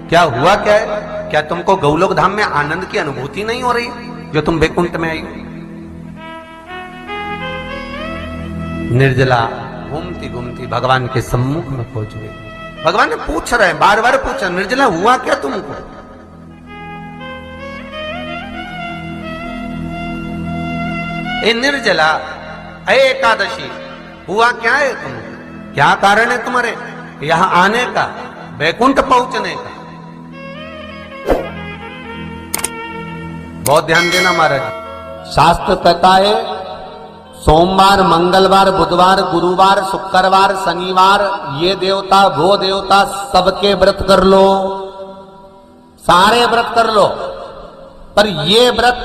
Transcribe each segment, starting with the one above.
क्या हुआ क्या है? क्या तुमको गौलोक धाम में आनंद की अनुभूति नहीं हो रही जो तुम वैकुंठ में आई हो? निर्जला घूमती घूमती भगवान के सम्मुख में पहुंच गई। भगवान ने पूछ रहे हैं, बार बार पूछा, निर्जला हुआ क्या तुमको? ए निर्जला, ए एकादशी, हुआ क्या है तुमको? क्या कारण है तुम्हारे यहां आने का, वैकुंठ पहुंचने का? बहुत ध्यान देना महाराज। शास्त्र कहता है सोमवार, मंगलवार, बुधवार, गुरुवार, शुक्रवार, शनिवार, ये देवता वो देवता सबके व्रत कर लो, सारे व्रत कर लो, पर ये व्रत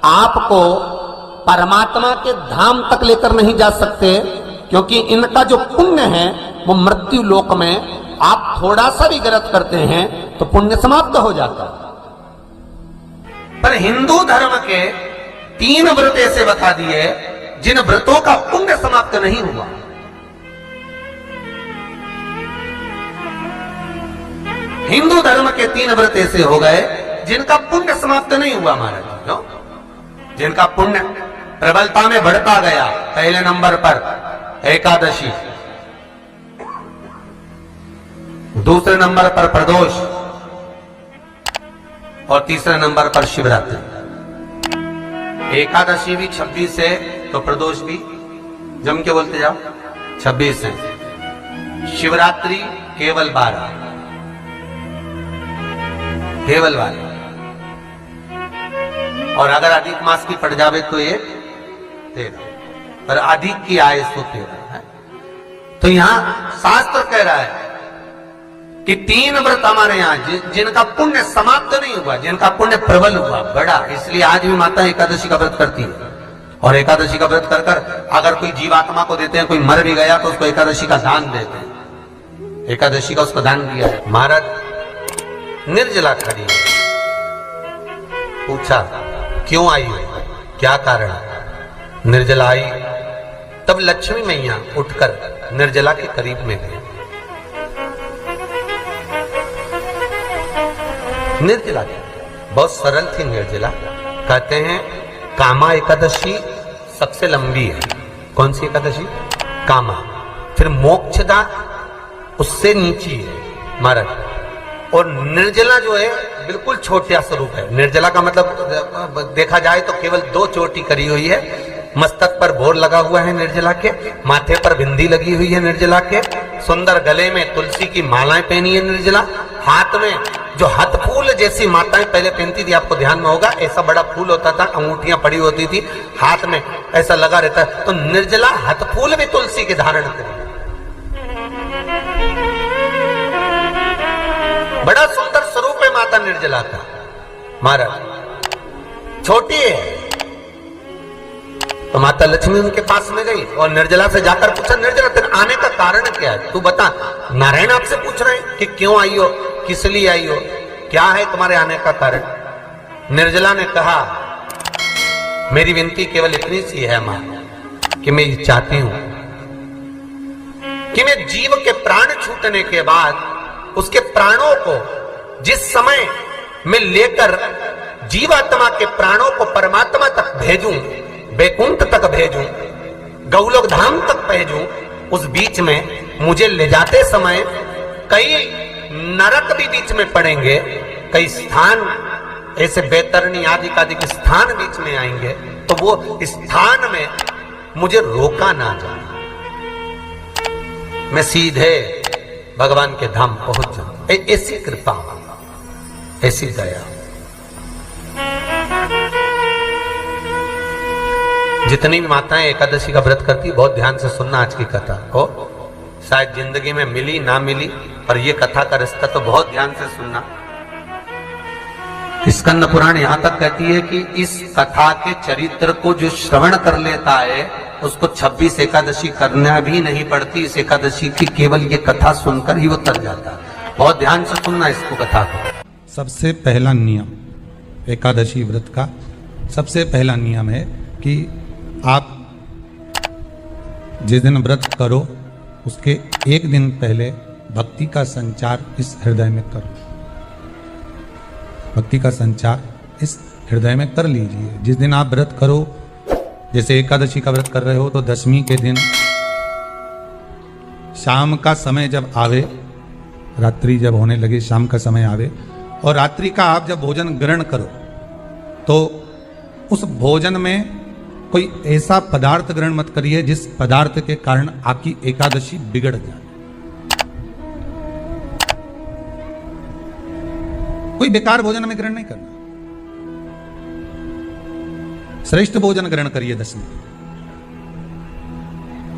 आपको परमात्मा के धाम तक लेकर नहीं जा सकते, क्योंकि इनका जो पुण्य है वो मृत्यु लोक में आप थोड़ा सा भी व्रत करते हैं तो पुण्य समाप्त हो जाता है। पर हिंदू धर्म के 3 व्रत ऐसे बता दिए जिन व्रतों का पुण्य समाप्त नहीं हुआ। हिंदू धर्म के 3 व्रत ऐसे हो गए जिनका पुण्य समाप्त नहीं हुआ महाराज। जिनका पुण्य प्रबलता में बढ़ता गया। पहले नंबर पर एकादशी, दूसरे नंबर पर प्रदोष और तीसरे नंबर पर शिवरात्रि। एकादशी भी 26 है तो प्रदोष भी जम के बोलते जाओ 26 है। शिवरात्रि केवल 12, केवल 12। और अगर अधिक मास की पड़ जावे तो ये 13, पर अधिक की आय तो 13 है। तो यहां शास्त्र कह रहा है कि 3 व्रत हमारे यहां जिनका पुण्य समाप्त नहीं हुआ, जिनका पुण्य प्रबल हुआ, बड़ा। इसलिए आज भी माता एकादशी का व्रत करती है। और एकादशी का व्रत कर कर अगर कोई जीवात्मा को देते हैं, कोई मर भी गया तो उसको एकादशी का दान देते हैं। एकादशी का उसको दान दिया है। महाराज निर्जला खड़ी है, पूछा क्यों आई हो, क्या कारण? निर्जला आई तब लक्ष्मी मैया उठकर निर्जला के करीब में गई। निर्जला बहुत सरल थी निर्जला। कहते हैं कामा एकादशी सबसे लंबी है। कौन सी एकादशी? कामा। फिर मोक्षदा उससे नीची है महाराज। और निर्जला जो है बिल्कुल छोटा स्वरूप है। निर्जला का मतलब देखा जाए तो केवल 2 चोटी करी हुई है। मस्तक पर भोर लगा हुआ है निर्जला के, माथे पर बिंदी लगी हुई है निर्जला के, सुंदर गले में तुलसी की मालाएं पहनी है निर्जला, हाथ में जो हाथ फूल जैसी माताएं पहले पहनती थी, आपको ध्यान में होगा, ऐसा बड़ा फूल होता था, अंगूठियां पड़ी होती थी, हाथ में ऐसा लगा रहता है। तो निर्जला हाथ फूल भी तुलसी के धारण करी। बड़ा सुंदर स्वरूप है माता निर्जला का महाराज। छोटी है तो माता लक्ष्मी उनके पास में गई और निर्जला से जाकर पूछा, निर्जला तेरे आने का कारण क्या है, तू बता। नारायण आपसे पूछ रहे हैं कि क्यों आई हो, किस लिए आई हो, क्या है तुम्हारे आने का कारण? निर्जला ने कहा, मेरी विनती केवल इतनी सी है मां कि मैं ये चाहती हूं कि मैं जीव के प्राण छूटने के बाद उसके प्राणों को जिस समय मैं लेकर जीवात्मा के प्राणों को परमात्मा तक भेजूं, वैकुंठ तक भेजूं, गौलोक धाम तक भेजूं, उस बीच में मुझे ले जाते समय कई नरक भी बीच में पड़ेंगे, कई स्थान ऐसे बैतरणी आदि स्थान बीच में आएंगे, तो वो स्थान में मुझे रोका ना जाए, मैं सीधे भगवान के धाम पहुंच जाऊं। ऐसी कृपा, ऐसी दया। जितनी भी माताएं एकादशी का व्रत करती, बहुत ध्यान से सुनना आज की कथा को। शायद जिंदगी में मिली ना मिली, पर यह कथा का रिश्ता तो बहुत ध्यान से सुनना। स्कंद पुराण यहां तक कहती है कि इस कथा के चरित्र को जो श्रवण कर लेता है उसको 26 एकादशी करना भी नहीं पड़ती। इस एकादशी की केवल ये कथा सुनकर ही वो तर जाता है। बहुत ध्यान से सुनना इसको, कथा को। सबसे पहला नियम एकादशी व्रत का सबसे पहला नियम है कि आप जिस दिन व्रत करो उसके 1 दिन पहले भक्ति का संचार इस हृदय में करो। भक्ति का संचार इस हृदय में कर लीजिए। जिस दिन आप व्रत करो, जैसे एकादशी का व्रत कर रहे हो, तो दशमी के दिन शाम का समय जब आवे, रात्रि जब होने लगे, शाम का समय आवे और रात्रि का आप जब भोजन ग्रहण करो, तो उस भोजन में कोई ऐसा पदार्थ ग्रहण मत करिए जिस पदार्थ के कारण आपकी एकादशी बिगड़ जाए। कोई बेकार भोजन में ग्रहण नहीं करना, श्रेष्ठ भोजन ग्रहण करिए दशमी।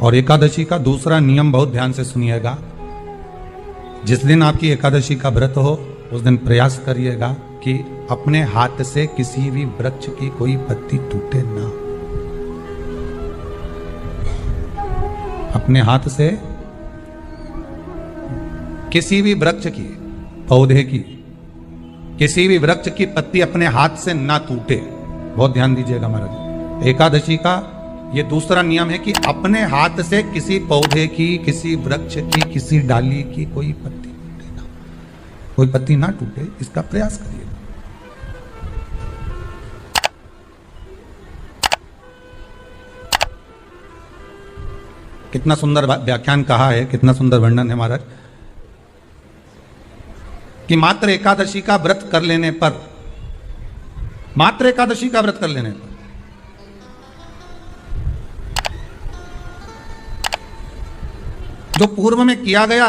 और एकादशी का दूसरा नियम बहुत ध्यान से सुनिएगा। जिस दिन आपकी एकादशी का व्रत हो, उस दिन प्रयास करिएगा कि अपने हाथ से किसी भी वृक्ष की कोई पत्ती टूटे ना। अपने हाथ से किसी भी वृक्ष की, पौधे की, किसी भी वृक्ष की पत्ती अपने हाथ से ना टूटे। बहुत ध्यान दीजिएगा महाराज। एकादशी का ये दूसरा नियम है कि अपने हाथ से किसी पौधे की, किसी वृक्ष की, किसी डाली की कोई पत्ती टूटे ना, कोई पत्ती ना टूटे, इसका प्रयास करिए। कितना सुंदर व्याख्यान कहा है, कितना सुंदर वर्णन है महाराज, कि मात्र एकादशी का व्रत कर लेने पर, मात्र एकादशी का व्रत कर लेने पर जो पूर्व में किया गया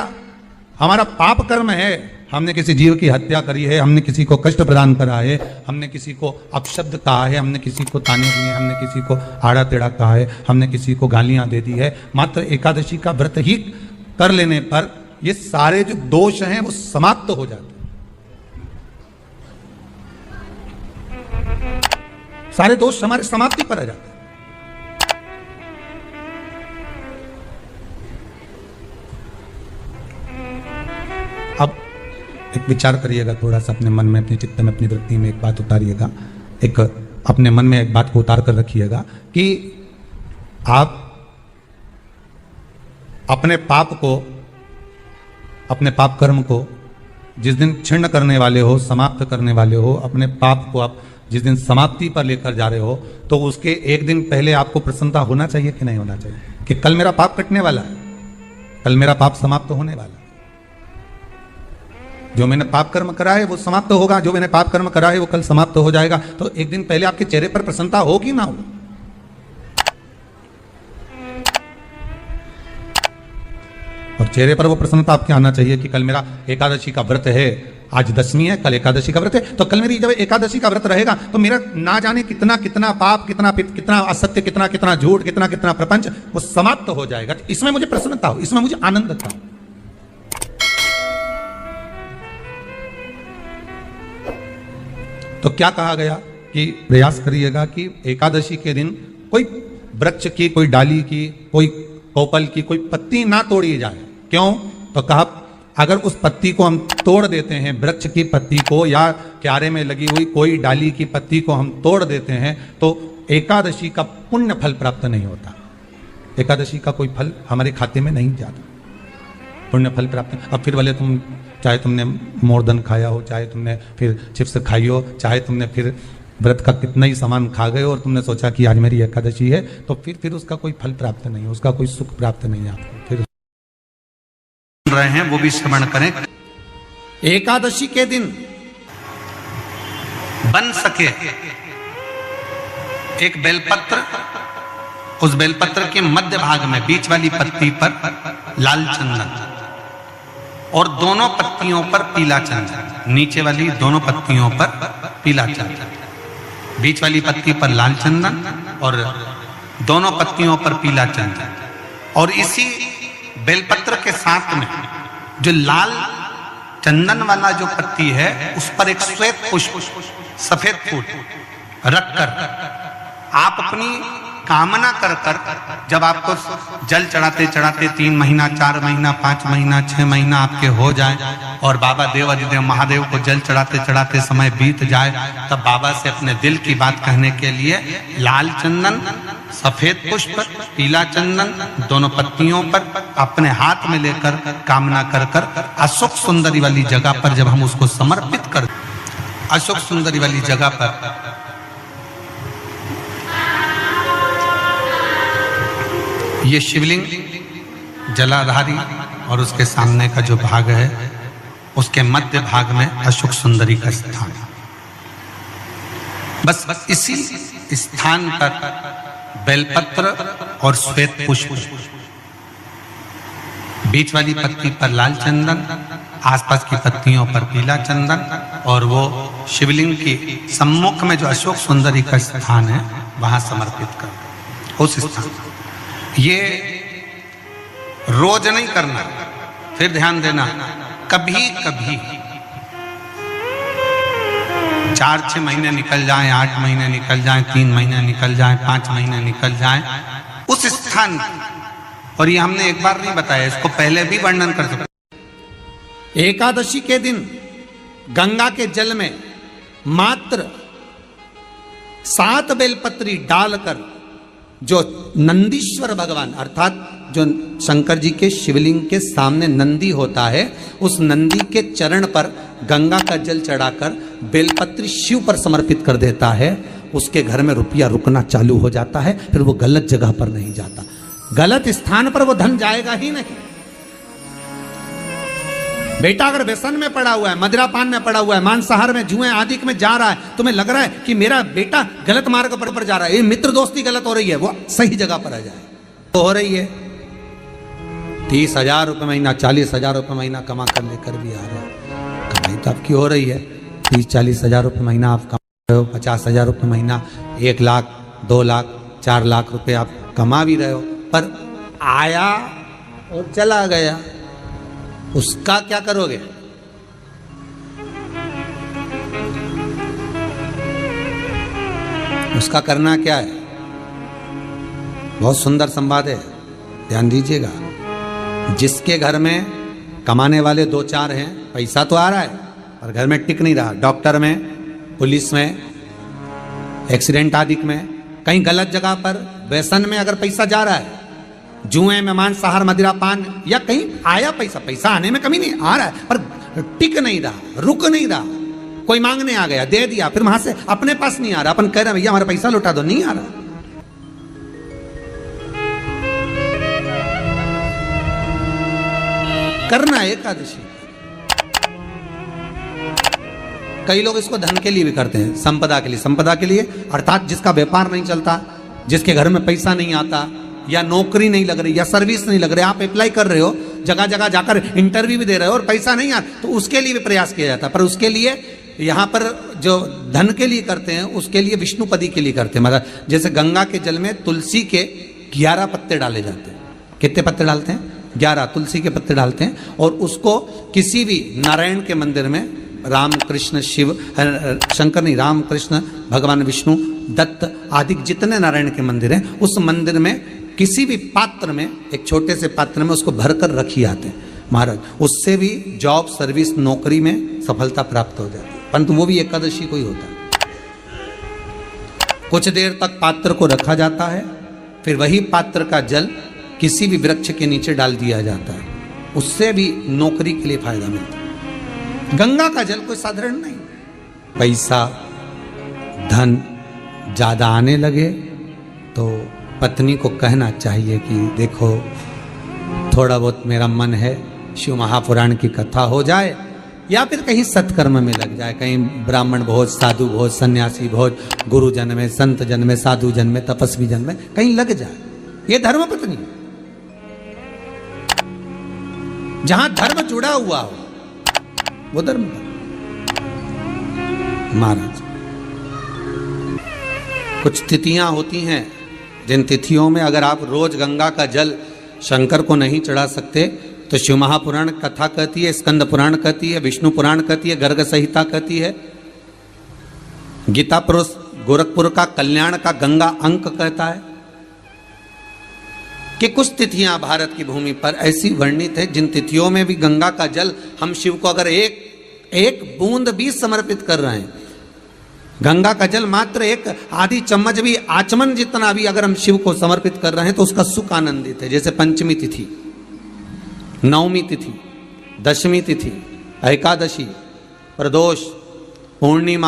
हमारा पाप कर्म है, हमने किसी जीव की हत्या करी है, हमने किसी को कष्ट प्रदान करा है, हमने किसी को अपशब्द कहा है, हमने किसी को ताने दिए, हमने किसी को आड़ा टेढ़ा कहा है, हमने किसी को गालियां दे दी है, मात्र एकादशी का व्रत ही कर लेने पर ये सारे जो दोष हैं वो समाप्त हो जाते हैं। सारे दोष हमारे समाप्ति पर आ जाते हैं। अब एक विचार करिएगा थोड़ा सा अपने मन में, अपने चित्त में, अपनी वृत्ति में एक बात उतारिएगा, एक अपने मन में एक बात को उतार कर रखिएगा कि आप अपने पाप को, अपने पाप कर्म को जिस दिन छिन्न करने वाले हो, समाप्त करने वाले हो, अपने पाप को आप जिस दिन समाप्ति पर लेकर जा रहे हो, तो उसके एक दिन पहले आपको प्रसन्नता होना चाहिए कि नहीं होना चाहिए कि कल मेरा पाप कटने वाला है, कल मेरा पाप समाप्त होने वाला है। जो मैंने पाप कर्म करा है वो समाप्त होगा, जो मैंने पाप कर्म करा है वो कल समाप्त हो जाएगा। तो एक दिन पहले आपके चेहरे पर प्रसन्नता होगी ना हो? और चेहरे पर वो प्रसन्नता आपके आना चाहिए कि कल मेरा एकादशी का व्रत है, आज दशमी है, कल एकादशी का व्रत है, तो कल मेरी जब एकादशी का व्रत रहेगा तो मेरा ना जाने कितना कितना पाप, कितना असत्य, कितना कितना झूठ, कितना कितना प्रपंच वो समाप्त हो जाएगा। इसमें मुझे प्रसन्नता हो, इसमें मुझे आनंद था। तो क्या कहा गया कि प्रयास करिएगा कि एकादशी के दिन कोई वृक्ष की, कोई डाली की, कोई कोपल की कोई पत्ती ना तोड़ी जाए। क्यों? तो कहा अगर उस पत्ती को हम तोड़ देते हैं, वृक्ष की पत्ती को या क्यारे में लगी हुई कोई डाली की पत्ती को हम तोड़ देते हैं, तो एकादशी का पुण्य फल प्राप्त नहीं होता, एकादशी का कोई फल हमारे खाते में नहीं जाता, पुण्य फल प्राप्त। अब फिर भले तुम, चाहे तुमने मोरदन खाया हो, चाहे तुमने फिर चिप्स खाई हो, चाहे तुमने फिर व्रत का कितना ही सामान खा गए और तुमने सोचा कि आज मेरी एकादशी है, तो फिर उसका कोई फल प्राप्त नहीं, उसका कोई सुख प्राप्त नहीं आपको। फिर रहे हैं वो भी श्रवण करें। एकादशी के दिन बन सके एक बेलपत्र, उस बेलपत्र के मध्य भाग में बीच वाली पत्ती पर लाल चंदन और दोनों पत्तियों पर पीला चंदन, नीचे वाली दोनों पत्तियों पर पीला चंदन, बीच वाली पत्ती पर लाल चंदन और दोनों पत्तियों पर पीला चंदन। और इसी बेलपत्र के साथ में जो लाल चंदन वाला जो पत्ती है उस पर एक श्वेत पुष्प, सफेद फूल रखकर आप अपनी कामना कर जब आपको जल चढ़ाते चढ़ाते 3 महीना, 4 महीना, 5 महीना, 6 महीना आपके हो जाए और बाबा देवाधिदेव महादेव को जल चढ़ाते चढ़ाते समय बीत जाए, तब बाबा से अपने दिल की बात कहने के लिए लाल चंदन, सफेद पुष्प, पीला चंदन दोनों पत्तियों पर अपने हाथ में लेकर कामना कर अशोक सुंदरी वाली जगह पर जब हम उसको समर्पित कर, अशोक सुंदरी वाली जगह पर ये शिवलिंग जलाधारी और उसके सामने का जो भाग है उसके मध्य भाग में अशोक सुंदरी का स्थान है। बस इसी स्थान पर बेलपत्र और श्वेत पुष्प, बीच वाली पत्ती पर लाल चंदन, आसपास की पत्तियों पर पीला चंदन और वो शिवलिंग की सम्मुख में जो अशोक सुंदरी का स्थान है वहां समर्पित कर उस स्थान। ये रोज नहीं करना, फिर ध्यान देना, कभी कभी 4-6 महीने निकल जाएं, 8 महीने निकल जाएं, 3 महीने निकल जाएं, 5 महीने निकल जाएं उस स्थान, और ये हमने एक बार नहीं बताया, इसको पहले भी वर्णन कर सकते। एकादशी के दिन गंगा के जल में मात्र 7 बेलपत्री डालकर जो नंदीश्वर भगवान अर्थात जो शंकर जी के शिवलिंग के सामने नंदी होता है, उस नंदी के चरण पर गंगा का जल चढ़ाकर बेलपत्री शिव पर समर्पित कर देता है, उसके घर में रुपया रुकना चालू हो जाता है। फिर वो गलत जगह पर नहीं जाता, गलत स्थान पर वो धन जाएगा ही नहीं। बेटा अगर व्यसन में पड़ा हुआ है, मदिरा पान में पड़ा हुआ है, मांसाहार में, जुए आदि में जा रहा है, तुम्हें लग रहा है कि मेरा बेटा गलत मार्ग पर जा रहा है, ये मित्र दोस्ती गलत हो रही है, वो सही जगह पर आ जाए। तो हो रही है 30,000 रुपये महीना, 40,000 रुपये महीना कमा कर लेकर भी आ रहा है, कमाई तो आपकी हो रही है। 30-40 हजार रुपये महीना आप कमा रहे हो, 50,000 रुपये महीना, 1 लाख, 2 लाख, 4 लाख रुपए आप कमा भी रहे हो, पर आया और चला गया, उसका क्या करोगे? उसका करना क्या है? बहुत सुंदर संवाद है, ध्यान दीजिएगा। जिसके घर में कमाने वाले 2-4 हैं, पैसा तो आ रहा है पर घर में टिक नहीं रहा, डॉक्टर में, पुलिस में, एक्सीडेंट आदि में, कहीं गलत जगह पर व्यसन में अगर पैसा जा रहा है, जुए में, मांसाहार, मदिरा पान, या कहीं आया पैसा आने में कमी नहीं, आ रहा है पर टिक नहीं रहा, रुक नहीं रहा, कोई मांगने आ गया, दे दिया, फिर वहां से अपने पास नहीं आ रहा, अपन कह रहे हैं भैया हमारा पैसा लौटा दो, नहीं आ रहा। करना है एकादशी। कई लोग इसको धन के लिए भी करते हैं, संपदा के लिए, संपदा के लिए अर्थात जिसका व्यापार नहीं चलता, जिसके घर में पैसा नहीं आता, या नौकरी नहीं लग रही, या सर्विस नहीं लग रही, आप अप्लाई कर रहे हो, जगह जगह जाकर इंटरव्यू भी दे रहे हो और पैसा नहीं आ, तो उसके लिए भी प्रयास किया जाता है। पर उसके लिए यहाँ पर जो धन के लिए करते हैं, उसके लिए विष्णुपदी के लिए करते हैं। मतलब जैसे गंगा के जल में तुलसी के 11 पत्ते डाले जाते हैं। कितने पत्ते डालते हैं? 11 तुलसी के पत्ते डालते हैं, और उसको किसी भी नारायण के मंदिर में, राम कृष्ण शिव, शंकर नहीं, राम कृष्ण भगवान विष्णु, दत्त आदि जितने नारायण के मंदिर हैं, उस मंदिर में किसी भी पात्र में, एक छोटे से पात्र में उसको भरकर रखी आते हैं महाराज। उससे भी जॉब, सर्विस, नौकरी में सफलता प्राप्त हो जाती है, परंतु वो भी एकादशी को ही होता है। कुछ देर तक पात्र को रखा जाता है, फिर वही पात्र का जल किसी भी वृक्ष के नीचे डाल दिया जाता है, उससे भी नौकरी के लिए फायदा मिलता है। गंगा का जल कोई साधारण नहीं। पैसा, धन ज्यादा आने लगे तो पत्नी को कहना चाहिए कि देखो थोड़ा बहुत मेरा मन है, शिव महापुराण की कथा हो जाए, या फिर कहीं सत्कर्म में लग जाए, कहीं ब्राह्मण भोज, साधु भोज, सन्यासी भोज, गुरु जन में, संत जन में, साधु जन में, तपस्वी जन में कहीं लग जाए। ये धर्म पत्नी, जहां धर्म जुड़ा हुआ हो वो धर्म महाराज। कुछ तिथियां होती हैं, जिन तिथियों में अगर आप रोज गंगा का जल शंकर को नहीं चढ़ा सकते तो शिव महापुराण कथा कहती है, स्कंद पुराण कहती है, विष्णु पुराण कहती है, गर्ग संहिता कहती है, गीता पुरुष गोरखपुर का कल्याण का गंगा अंक कहता है कि कुछ तिथियां भारत की भूमि पर ऐसी वर्णित है जिन तिथियों में भी गंगा का जल हम शिव को अगर एक बूंद भी समर्पित कर रहे हैं, गंगा का जल मात्र एक आधी चम्मच भी, आचमन जितना भी अगर हम शिव को समर्पित कर रहे हैं तो उसका सुख आनंदित है। जैसे पंचमी तिथि, नवमी तिथि, दशमी तिथि, एकादशी, प्रदोष, पूर्णिमा,